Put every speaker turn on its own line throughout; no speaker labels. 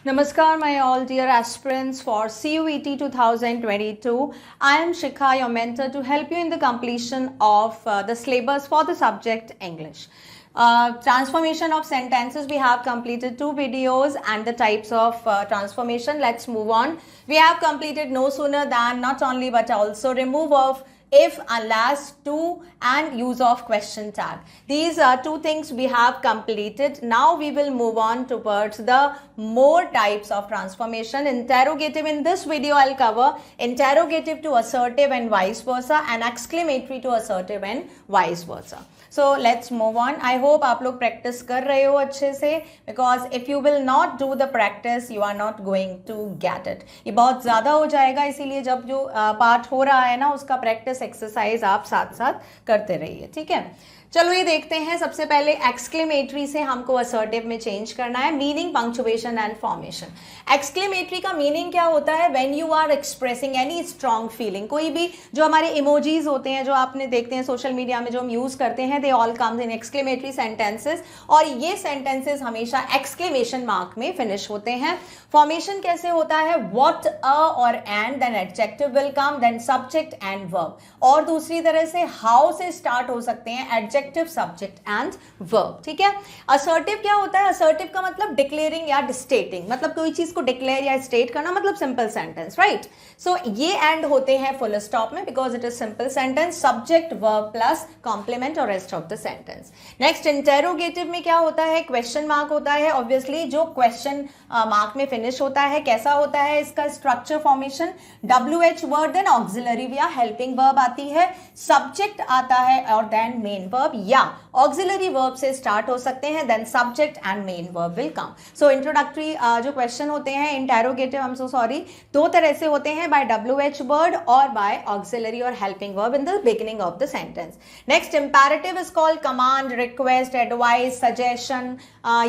Namaskar, my all dear aspirants for CUET 2022. I am Shikha, your mentor, to help you in the completion of the syllabus for the subject English. Transformation of sentences, we have completed 2 videos and the types of transformation. Let's move on. We have completed no sooner than, not only but also remove of if, unless, to, and use of question tag. These are 2 things we have completed. Now we will move on towards the more types of transformation. Interrogative, in this video I'll cover interrogative to assertive and vice versa, and exclamatory to assertive and vice versa. So let's move on. I hope आप लोग practice कर रहे हो अच्छे से, because if you will not do the practice, you are not going to get it. ये बहुत ज़्यादा हो जाएगा, इसीलिए जब जो पार्ट हो रहा है ना, उसका practice exercise आप साथ साथ करते रहिए, ठीक है। चलो ये देखते हैं। सबसे पहले एक्सक्लेमेटरी से हमको असर्टिव में चेंज करना है। Meaning, punctuation and formation. Exclamatory का मीनिंग क्या होता है? When you are expressing any strong feeling. कोई भी जो हमारे इमोजीज होते हैं, जो आपने देखते हैं सोशल मीडिया में, जो हम यूज करते हैं, they all comes in exclamatory sentences, और ये सेंटेंसेस हमेशा एक्सक्लेमेशन मार्क में फिनिश होते हैं। फॉर्मेशन कैसे होता है? व्हाट, अ और and, then adjective will come, then subject and verb. और दूसरी तरह से हाउ से स्टार्ट हो सकते हैं, एडजेक्टिव, सब्जेक्ट एंड वर्ब, ठीक है। असर्टिव क्या होता है? असर्टिव का मतलब डिक्लेयरिंग या स्टेटिंग, मतलब कोई चीज को डिक्लेयर या स्टेट करना, मतलब सिंपल सेंटेंस, राइट। सो ये एंड होते हैं फुल स्टॉप में, because it is simple sentence, subject, verb plus complement और rest of the sentence. Next, interrogative में क्या होता है? क्वेश्चन मार्क होता है, ऑब्वियसली जो क्वेश्चन मार्क में फिनिश होता है। कैसा होता है इसका structure, formation? WH word, then auxiliary या हेल्पिंग वर्ब आती है, सब्जेक्ट आता है और देन मेन वर्ब, या ऑक्सिलरी वर्ब से स्टार्ट हो सकते हैं, then subject and main verb will come. So introductory जो क्वेश्चन होते हैं interrogative, I am so sorry, 2 तरह से होते हैं, बाय WH वर्ड और बाय ऑक्सिलरी और helping verb in the beginning of the sentence. Next, imperative is called command, request, advice, suggestion.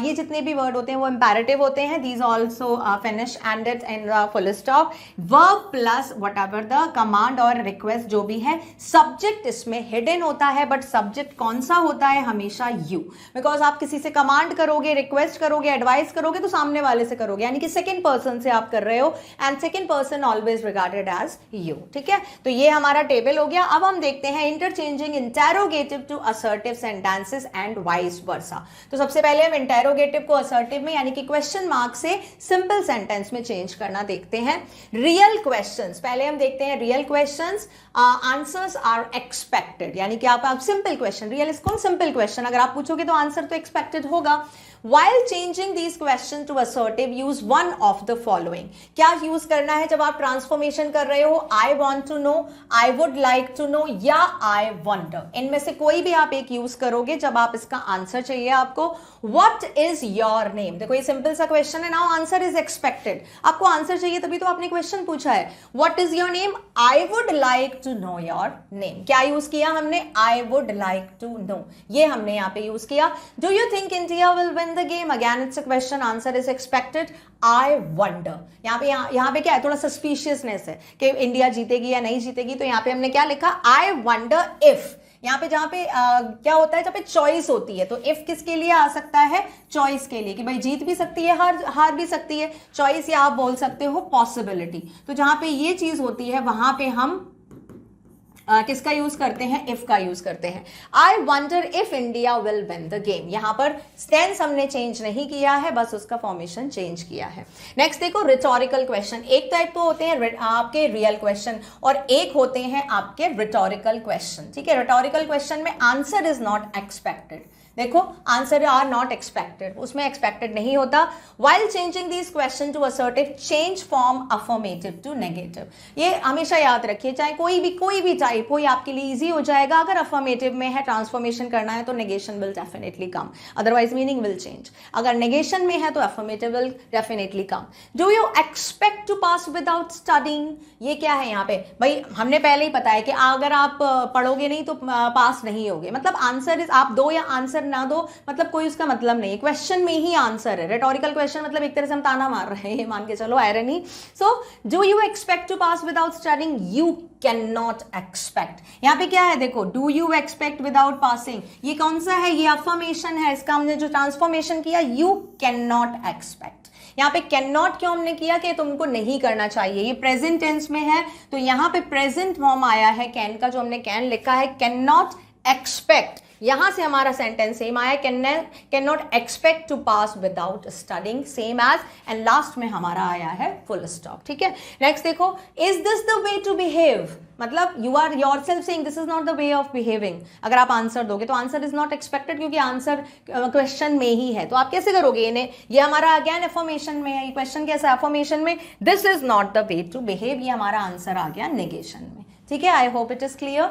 ये जितने भी वर्ड होते हैं वो इंपैरेटिव होते हैं। These also finish ended in the full stop. Verb plus what ever the command और request जो भी है। सब्जेक्ट इसमें हिडन होता है, बट सब्जेक्ट कौन सा होता है? हमेशा यू, बिकॉज आप किसी से कमांड करोगे, रिक्वेस्ट करोगे, एडवाइस करोगे तो सामने वाले से करोगे, यानी कि सेकंड पर्सन से आप कर रहे हो, and second person always regarded as you, ठीक है। तो ये हमारा टेबल हो गया। अब हम देखते हैं interchanging interrogative to assertive sentences and vice versa. तो सबसे पहले हम इंटेरोगेटिव को असर्टिव में, यानी कि क्वेश्चन मार्क से सिंपल सेंटेंस में चेंज करना देखते हैं। रियल क्वेश्चंस, पहले हम देखते हैं real questions. Answers are expected, यानी कि आप simple question, real is called simple question, अगर आप पूछोगे तो आंसर तो एक्सपेक्टेड होगा। While changing these questions to assertive, use one of the following. क्या यूज करना है जब आप ट्रांसफॉर्मेशन कर रहे हो? I want to know, I would like to know, या I wonder। इनमें से कोई भी आप एक यूज करोगे जब आप इसका आंसर चाहिए आपको। What is your name? देखो ये सिंपल सा क्वेश्चन है, नाउ आंसर इज एक्सपेक्टेड। आपको आंसर चाहिए तभी तो आपने क्वेश्चन पूछा है। What is your name? I would like to know your name। क्या यूज किया हमने? I would like to know, ये हमने यहाँ पे यूज किया। Do you think India will win the game? Again it's a question, answer is expected, I wonder। यहाँ पे क्या है? थोड़ा सस्पिशियसनेस है कि इंडिया जीतेगी या नहीं जीतेगी, तो यहाँ पे हमने क्या लिखा? I wonder if। यहाँ पे जहाँ पे क्या होता है, जहाँ पे चॉइस होती है, तो इफ किसके लिए आ सकता है? चॉइस के लिए, कि भाई जीत भी सकती है, हार भी सकती है, चॉइस, या आप बोल सकते हो पॉसिबिलिटी। तो जहाँ पे ये चीज होती है वहां पे हम किसका यूज करते हैं? इफ का यूज करते हैं। आई wonder if India will win the game. यहां पर टेंस हमने चेंज नहीं किया है, बस उसका फॉर्मेशन चेंज किया है। नेक्स्ट देखो, रिटोरिकल क्वेश्चन। एक टाइप तो होते हैं आपके रियल क्वेश्चन, और एक होते हैं आपके रिटोरिकल क्वेश्चन, ठीक है। रिटोरिकल क्वेश्चन में आंसर इज नॉट एक्सपेक्टेड। देखो, आंसर आर नॉट एक्सपेक्टेड, उसमें एक्सपेक्टेड नहीं होता। While changing this question to assertive, change from affirmative to negative. ये हमेशा याद रखिए, चाहे कोई भी टाइप हो, ये आपके लिए इजी हो जाएगा। अगर अफर्मेटिव में है, ट्रांसफॉर्मेशन करना है, तो negation will definitely come, otherwise meaning will change. अगर नेगेशन में है तो affirmative will definitely come. Do you expect to pass without studying? ये क्या है यहाँ पे? भाई हमने पहले ही पता है कि अगर आप पढ़ोगे नहीं तो पास नहीं होगे, मतलब आंसर इज, आप दो या आंसर ना दो, मतलब कोई उसका मतलब नहीं, क्वेश्चन में ही आंसर है। रिटोरिकल क्वेश्चन मतलब एक तरह से हम ताना मार रहे हैं, ये मान के चलो, irony. So do you expect to pass without studying? You can not expect. यहाँ पे क्या है देखो, do you expect without passing, ये कौन सा है? ये अफर्मेशन है, इसका हमने जो ट्रांसफॉर्मेशन किया, यू कैन नॉट एक्सपेक्ट। यहाँ पे कैन नॉट क्यों हमने किया कि तुमको नहीं करना चाहिए, ये प्रेजेंट टेंस में है तो यहाँ पे प्रेजेंट फॉर्म आया है कैन का, जो हमने कैन लिखा है कैन नॉट एक्सपेक्ट, यहां से हमारा सेंटेंस सेम आया, can not expect to pass without studying, same as, and last में हमारा आया है फुल स्टॉप। ठीक है, नेक्स्ट देखो, is this the way to behave, मतलब you are yourself saying this is not the way of behaving. अगर आप आंसर दोगे तो आंसर इज नॉट एक्सपेक्टेड, क्योंकि आंसर क्वेश्चन में ही है, तो आप कैसे करोगे इन्हें, ये हमारा अगेन अफर्मेशन में है, ये क्वेश्चन कैसा है अफर्मेशन में, this is not the way to behave, ये हमारा आंसर आ गया नेगेशन में। ठीक है, I hope it is clear.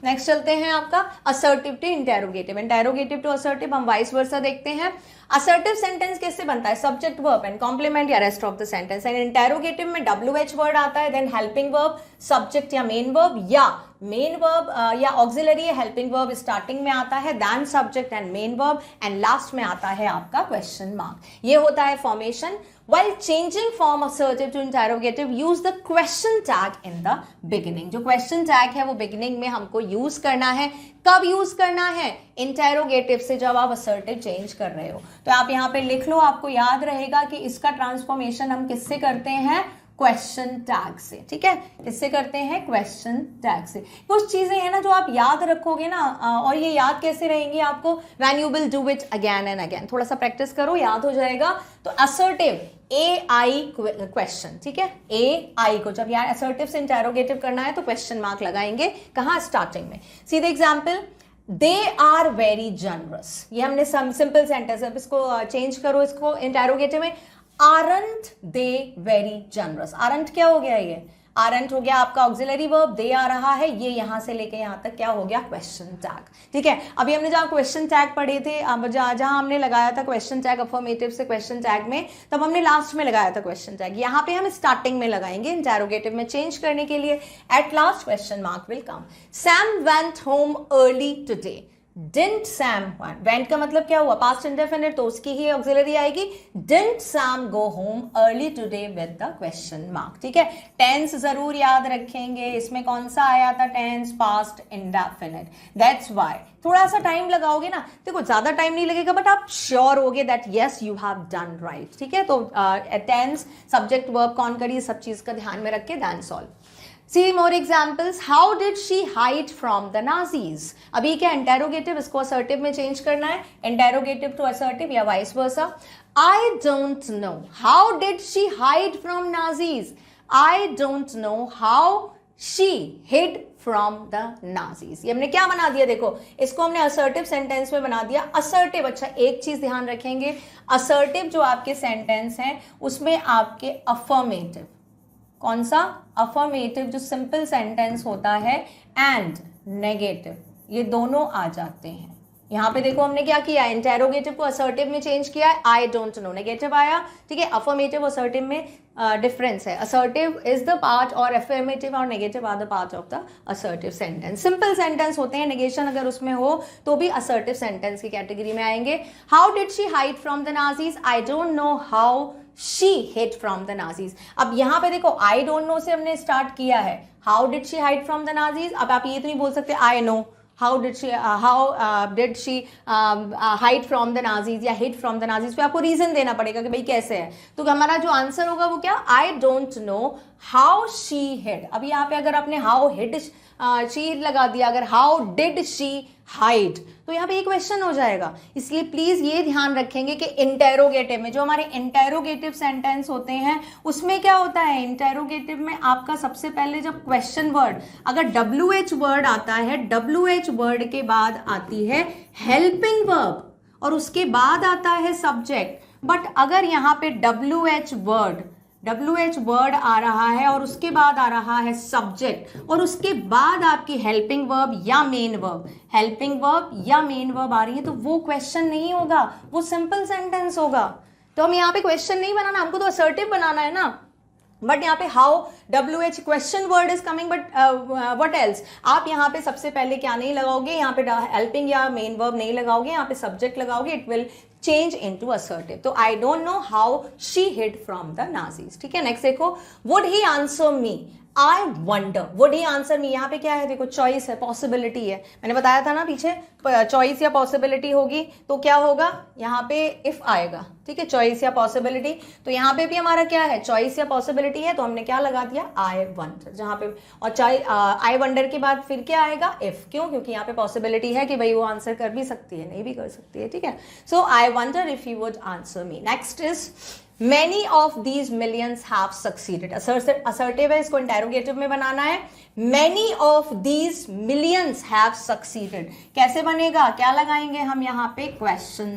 Next चलते हैं आपका assertive to interrogative, interrogative to assertive हम वाइस वर्सा देखते हैं। असर्टिव सेंटेंस कैसे बनता है, सब्जेक्ट वर्ब एंड कॉम्प्लीमेंट या rest of the sentence, and interrogative में WH वर्ड आता है, देन हेल्पिंग वर्ब, सब्जेक्ट या मेन वर्ब, या मेन वर्ब या ऑक्सिलरी हेल्पिंग वर्ब स्टार्टिंग में आता है, then subject and main verb, and last में आता है आपका क्वेश्चन मार्क। ये होता है formation. While changing from assertive to interrogative, use the question tag in the beginning. जो question tag है वो beginning में हमको use करना है। कब use करना है? Interrogative से जब आप assertive change कर रहे हो। तो आप यहाँ पे लिख लो, आपको याद रहेगा कि इसका transformation हम किससे करते हैं, क्वेश्चन टैग से। ठीक है, किससे करते हैं, क्वेश्चन टैग से। कुछ चीजें हैं ना जो आप याद रखोगे ना, और ये याद कैसे रहेंगी आपको, when you will do it again and again, थोड़ा सा प्रैक्टिस करो याद हो जाएगा। तो असर्टिव AI क्वेश्चन, ठीक है, AI को जब यार असर्टिव से इंटेरोगेटिव करना है तो क्वेश्चन मार्क लगाएंगे, कहाँ, स्टार्टिंग में। सीधे example, they are very generous, ये हमने सिंपल सेंटेंस, अब इसको चेंज करो, इसको इंटेरोगेटिव में, aren't they very generous. Aren't क्या हो गया, ये आरंट हो गया आपका ऑक्सिलरी वर्ब, दे आ रहा है, ये यहां से लेके यहां तक क्या हो गया, क्वेश्चन टैग। ठीक है, अभी हमने जहां क्वेश्चन टैग पढ़े थे, जहां हमने लगाया था क्वेश्चन टैग अफर्मेटिव से क्वेश्चन टैग में, तब हमने लास्ट में लगाया था क्वेश्चन टैग, यहाँ पे हम स्टार्टिंग में लगाएंगे इंटेरोगेटिव में चेंज करने के लिए। At last question mark will come. Sam went home early today, Didn't Sam went का मतलब क्या हुआ, पास्ट इंडेफिनिट, तो उसकी ही ऑक्सिलरी आएगी, Didn't Sam go home early today with the question mark। ठीक है, टेंस जरूर याद रखेंगे, इसमें कौन सा आया था tense, past indefinite, that's why थोड़ा सा टाइम लगाओगे ना, देखो ज्यादा टाइम नहीं लगेगा बट आप श्योर होगे that yes you have done right. ठीक है, तो टेंस, सब्जेक्ट, वर्ब, कौन करिए, सब चीज का ध्यान में रख के that's all. See more examples. How did she hide from the Nazis? अभी क्या इंटेरोगेटिव, इसको assertive में चेंज करना है, इंटेरोगेटिव टू assertive या vice versa. I don't know. How did she hide from Nazis? I don't know how she hid from the Nazis. ये हमने क्या बना दिया, देखो इसको हमने assertive sentence में बना दिया। assertive, अच्छा एक चीज ध्यान रखेंगे, assertive जो आपके sentence हैं उसमें आपके affirmative, कौन सा, अफर्मेटिव जो सिंपल सेंटेंस होता है, एंड नेगेटिव, ये दोनों आ जाते हैं। यहाँ पे देखो हमने क्या किया, इंटेरोगेटिव को असर्टिव में चेंज किया है, आई डोंट नो नेगेटिव आया। ठीक है, अफर्मेटिव असर्टिव में डिफरेंस है, असर्टिव इज द पार्ट और अफर्मेटिव और negative are the part of the assertive sentence. Simple sentence होते हैं, नेगेशन अगर उसमें हो तो भी असर्टिव सेंटेंस की कैटेगरी में आएंगे। How did she hide from the Nazis, I don't know how she hid from the Nazis। अब यहाँ पे देखो I don't know से हमने स्टार्ट किया है, how did she hide from the Nazis। अब आप ये तो नहीं बोल सकते I know, how did she hide from the Nazis या hid from the Nazis, पे आपको रीजन देना पड़ेगा कि भाई कैसे है। तो हमारा जो आंसर होगा वो क्या, I don't know how she hid। अब यहाँ पे अगर आपने how hid she लगा दिया, अगर how did she hide, तो यहाँ पे एक क्वेश्चन हो जाएगा। इसलिए प्लीज ये ध्यान रखेंगे कि इंटेरोगेटिव में, जो हमारे इंटेरोगेटिव सेंटेंस होते हैं उसमें क्या होता है, इंटेरोगेटिव में आपका सबसे पहले जब क्वेश्चन वर्ड, अगर WH वर्ड आता है, WH वर्ड के बाद आती है हेल्पिंग वर्ब और उसके बाद आता है सब्जेक्ट। बट अगर यहाँ पे WH वर्ड आ रहा है और उसके बाद आ रहा है सब्जेक्ट और उसके बाद आपकी हेल्पिंग वर्ब या मेन वर्ब, हेल्पिंग वर्ब या मेन वर्ब आ रही है, तो वो क्वेश्चन नहीं होगा, वो सिंपल सेंटेंस होगा। तो हम यहाँ पे क्वेश्चन नहीं बनाना, हमको तो असर्टिव बनाना है ना। बट यहाँ पे how WH question word is coming, but what else, आप यहाँ पे सबसे पहले क्या नहीं लगाओगे, यहाँ पे हेल्पिंग या मेन वर्ब नहीं लगाओगे, यहाँ पे सब्जेक्ट लगाओगे, it will change into assertive. तो I don't know how she hid from the Nazis. ठीक है, नेक्स्ट देखो, would he answer me I wonder, would he answer me, यहाँ पे क्या है देखो चॉइस है, पॉसिबिलिटी है, मैंने बताया था ना पीछे चॉइस या पॉसिबिलिटी होगी तो क्या होगा यहाँ पे इफ आएगा, ठीक है, चॉइस या पॉसिबिलिटी। तो यहाँ पे भी हमारा क्या है, चॉइस या पॉसिबिलिटी है, तो हमने क्या लगा दिया, आई वंडर, जहाँ पे, और आई वंडर के बाद फिर क्या आएगा, इफ, क्यों, क्योंकि यहाँ पे पॉसिबिलिटी है कि भाई वो आंसर कर भी सकती है, नहीं भी कर सकती है, ठीक है। So I wonder if you would answer me. Next is many of these millions have succeeded, assertive है, इसको interrogative में बनाना है। many of these millions have succeeded, कैसे बनेगा, क्या लगाएंगे हम यहाँ पे, question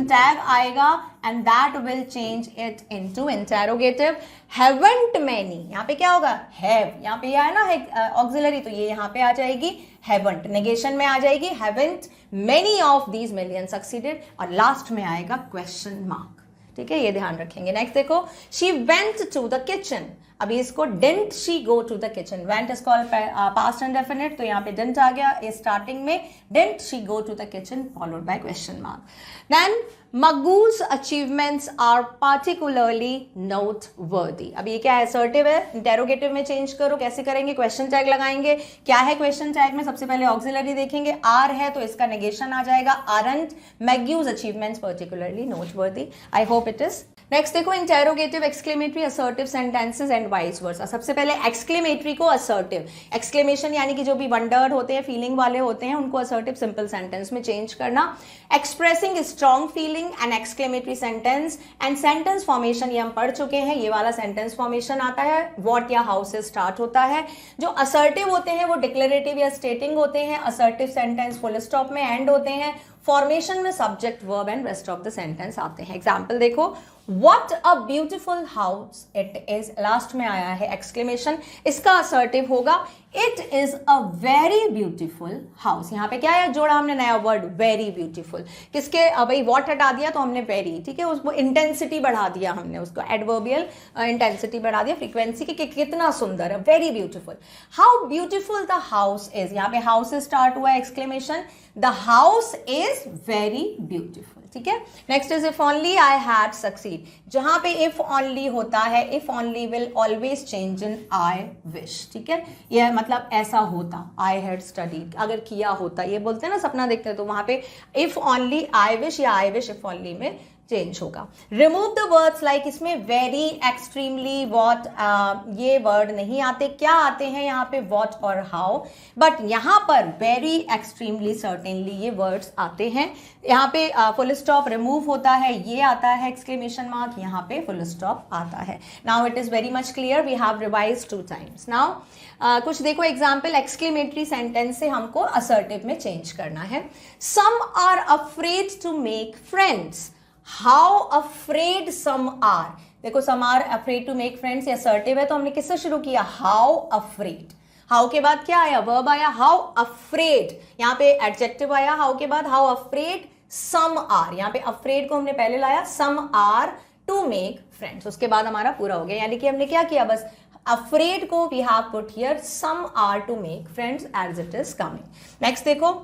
tag आएगा and that will change it into interrogative। haven't many, यहाँ पे क्या होगा, have, यहाँ पे है ना auxiliary, तो ये यहाँ पे आ जाएगी haven't, negation में आ जाएगी haven't many of these millions succeeded, और लास्ट में आएगा question mark, ठीक है, ये ध्यान रखेंगे। नेक्स्ट देखो, she went to the kitchen, अभी इसको didn't she go to the kitchen, went is called past indefinite, तो यहाँ पे डिडंट आ गया स्टार्टिंग में, didn't she go to the kitchen followed by question mark. Then Magu's achievements are particularly noteworthy, अब ये क्या है, assertive है, interrogative में चेंज करो, कैसे करेंगे, क्वेश्चन टैग लगाएंगे। क्या है क्वेश्चन टैग में, सबसे पहले ऑक्सिलरी देखेंगे, आर है तो इसका नेगेशन आ जाएगा, aren't Magu's achievements particularly noteworthy, I hope it is. Next देखो, interrogative, exclamatory, assertive sentences and vice versa. सबसे पहले एक्सक्लेमेटरी को असर्टिव, एक्सक्लेमेशन यानी कि जो भी वंडर्ड होते हैं, फीलिंग वाले होते हैं, उनको असर्टिव सिंपल सेंटेंस में चेंज करना। Expressing strong feeling and exclamatory sentence and sentence formation, ये हम पढ़ चुके हैं, ये वाला सेंटेंस फॉर्मेशन आता है, व्हाट या हाउ से स्टार्ट होता है। जो असर्टिव होते हैं वो डिक्लेरेटिव या स्टेटिंग होते हैं, असर्टिव सेंटेंस फुल स्टॉप में एंड होते हैं, फॉर्मेशन में subject verb and rest of the sentence आते हैं। एग्जाम्पल देखो, What a beautiful house it is, last में आया है एक्सक्लेमेशन, इसका असर्टिव होगा It is a very beautiful house, यहाँ पे क्या है, जोड़ा हमने नया वर्ड very beautiful, किसके, भाई what हटा दिया तो हमने very, ठीक है, उसको इंटेंसिटी बढ़ा दिया हमने, उसको एडवर्बियल इंटेंसिटी बढ़ा दिया, फ्रीक्वेंसी की कितना सुंदर है, very beautiful। How beautiful the house is, यहाँ पे house से स्टार्ट हुआ है exclamation, the house is very beautiful, ठीक है। Next is if only I had succeed, जहां पे इफ ओनली होता है, if only will always change in I wish, ठीक है, यह मतलब ऐसा होता, आई हैड स्टडीड, अगर किया होता, ये बोलते हैं ना सपना देखते हैं, तो वहां पे इफ ओनली आई विश या आई विश इफ ओनली में चेंज होगा। रिमूव द वर्ड्स लाइक, इसमें वेरी, एक्सट्रीमली, वॉट, ये वर्ड नहीं आते, क्या आते हैं यहाँ पे, वॉट और हाउ, बट यहाँ पर वेरी, एक्सट्रीमली, सर्टेनली ये वर्ड्स आते हैं। यहाँ पे फुल स्टॉप रिमूव होता है, ये आता है एक्सक्लेमेशन मार्क, यहाँ पे फुल स्टॉप आता है। Now it is very much clear, we have revised 2 times। Now कुछ देखो एग्जाम्पल, एक्सक्लेमेटरी सेंटेंस से हमको असर्टिव में चेंज करना है। Some are afraid to make friends, how afraid some are, देखो some are afraid to make friends, assertive है, तो हमने किससे शुरू किया, हाउ अफ्रेड, हाउ के बाद क्या आया, वर्ब आया, हाउ अफ्रेड, यहाँ पे एडजेक्टिव आया हाउ के बाद, हाउ अफ्रेड सम आर, यहाँ पे अफ्रेड को हमने पहले लाया, some are to make friends, उसके बाद हमारा पूरा हो गया, यानी कि हमने क्या किया, बस अफ्रेड को we have put here some are to make friends as it is coming. Next देखो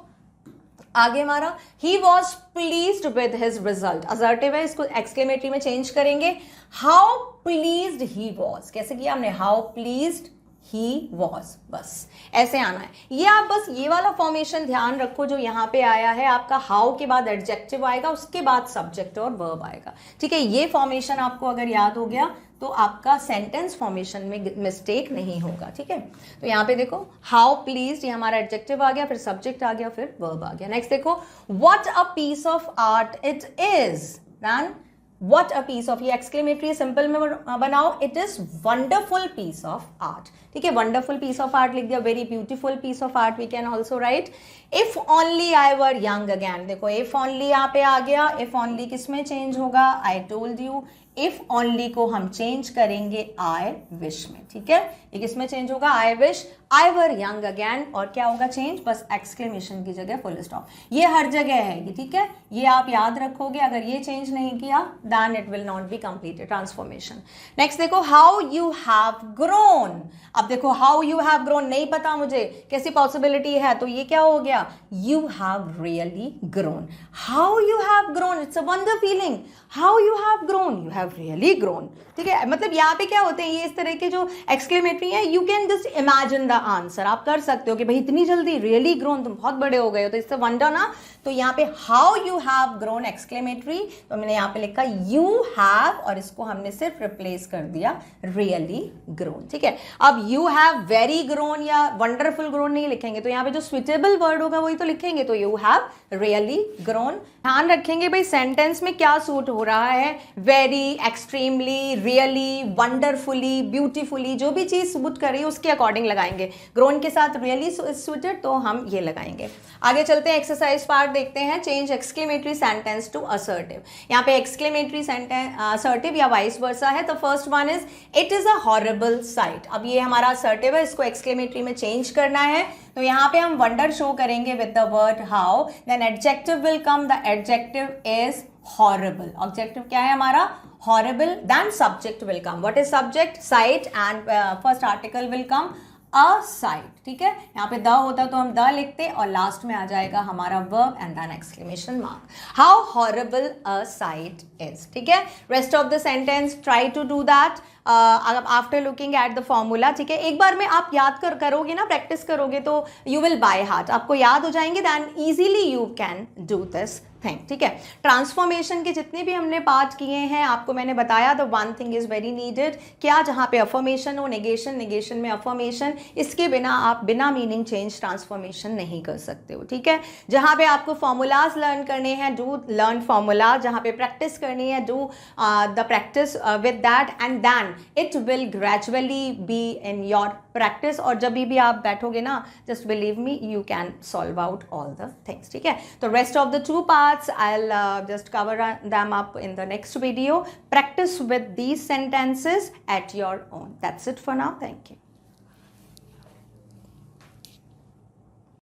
आगे हमारा, he was pleased with his result, assertive है, इसको एक्सक्लेमेटरी में चेंज करेंगे, how pleased he was, कैसे किया हमने, how pleased he was, बस ऐसे आना है। ये आप बस ये वाला फॉर्मेशन ध्यान रखो, जो यहाँ पे आया है आपका, हाउ के बाद एडजेक्टिव आएगा, उसके बाद सब्जेक्ट और वर्ब आएगा, ठीक है, ये फॉर्मेशन आपको अगर याद हो गया तो आपका सेंटेंस फॉर्मेशन में मिस्टेक नहीं होगा, ठीक है। तो यहाँ पे देखो, हाउ प्लीज्ड, ये हमारा एडजेक्टिव आ गया, फिर सब्जेक्ट आ गया, फिर वर्ब आ गया। नेक्स्ट देखो, what a piece of art it is, then what a piece of, ये एक्सक्लेमेटरी सिंपल में बनाओ, it is wonderful piece of art, ठीक है, वंडरफुल पीस ऑफ आर्ट लिख दिया, very beautiful piece of art we can also write. If only I were young again, देखो if only यहाँ पे आ गया, इफ ओनली किस में चेंज होगा, I told you, if only को हम चेंज करेंगे आई विश में, ठीक है, ये किसमें चेंज होगा, I wish I were young again, और क्या होगा चेंज, बस एक्सक्लेमेशन की जगह फुल स्टॉप, ये हर जगह है ये, ठीक है, ये आप याद रखोगे, अगर ये चेंज नहीं किया then it will not be completed transformation. Next देखो, हाउ यू हैव ग्रोन, अब देखो हाउ यू हैव ग्रोन नहीं पता मुझे, कैसी पॉसिबिलिटी है, तो ये क्या हो गया, you have really grown, how you have grown, it's a wonder feeling, how you have grown, you have really grown. ठीक है, मतलब यहाँ पे क्या होते हैं, ये इस तरह के जो एक्सक्लेमेटरी है, you can just imagine the answer, आप कर सकते हो कि भाई इतनी जल्दी रियली ग्रोन, तुम बहुत बड़े हो गए हो, तो इससे वंडर ना। तो यहाँ पे how you have grown exclamatory, तो मैंने यहाँ पे लिखा यू हैव, और इसको हमने सिर्फ रिप्लेस कर दिया रियली ग्रोन। ठीक है, अब यू हैव वेरी ग्रोन या वंडरफुल ग्रोन नहीं लिखेंगे, तो यहाँ पे जो सुइटेबल वर्ड होगा वही तो लिखेंगे, तो यू हैव रियली ग्रोन। ध्यान रखेंगे भाई सेंटेंस में क्या सूट हो रहा है, very, extremely, really, wonderfully, beautifully, जो भी चीज सूट कर रही है उसके अकॉर्डिंग लगाएंगे। ग्रोन के साथ रियली सूटेड, तो हम ये लगाएंगे। आगे चलते हैं, एक्सरसाइज पार्ट देखते हैं। Change exclamatory sentence to assertive. यहाँ पे एक्सक्लेमेटरी सेंटेंस असर्टिव या वाइस वर्सा है। तो first one is it is a horrible sight. अब ये हमारा असर्टिव है, इसको एक्सक्लेमेटरी में चेंज करना है, तो यहाँ पे हम वंडर शो करेंगे with the word how, then adjective will come, the adjective is horrible. Objective क्या है हमारा, horrible, then subject will come. What is subject, sight, and first article will come a sight. ठीक है, यहाँ पे the होता तो हम द लिखते, और लास्ट में आ जाएगा हमारा verb and then exclamation mark. How horrible a sight is. ठीक है, rest of the sentence try to do that after looking at the formula. ठीक है, एक बार में आप याद करोगे ना, प्रैक्टिस करोगे तो यू विल बाय हार्ट, आपको याद हो जाएंगे, then easily you can do this thing. ठीक है, ट्रांसफॉर्मेशन के जितने भी हमने पार्ट किए हैं आपको मैंने बताया, the one thing is very needed, क्या जहाँ पे अफर्मेशन हो, नेगेशन, नेगेशन में अफर्मेशन, इसके बिना आप बिना मीनिंग चेंज ट्रांसफॉर्मेशन नहीं कर सकते हो। ठीक है, जहाँ पे आपको फॉर्मूलाज लर्न करने हैं, डू लर्न फॉर्मूला, जहाँ पे प्रैक्टिस करनी है, do the practice with that, and then it will gradually be in your practice, और जब भी आप बैठोगे ना, just believe me, you can solve out all the things. ठीक है, तो rest of the two parts I'll just cover them up in the next video. Practice with these sentences at your own. That's it for now. Thank you.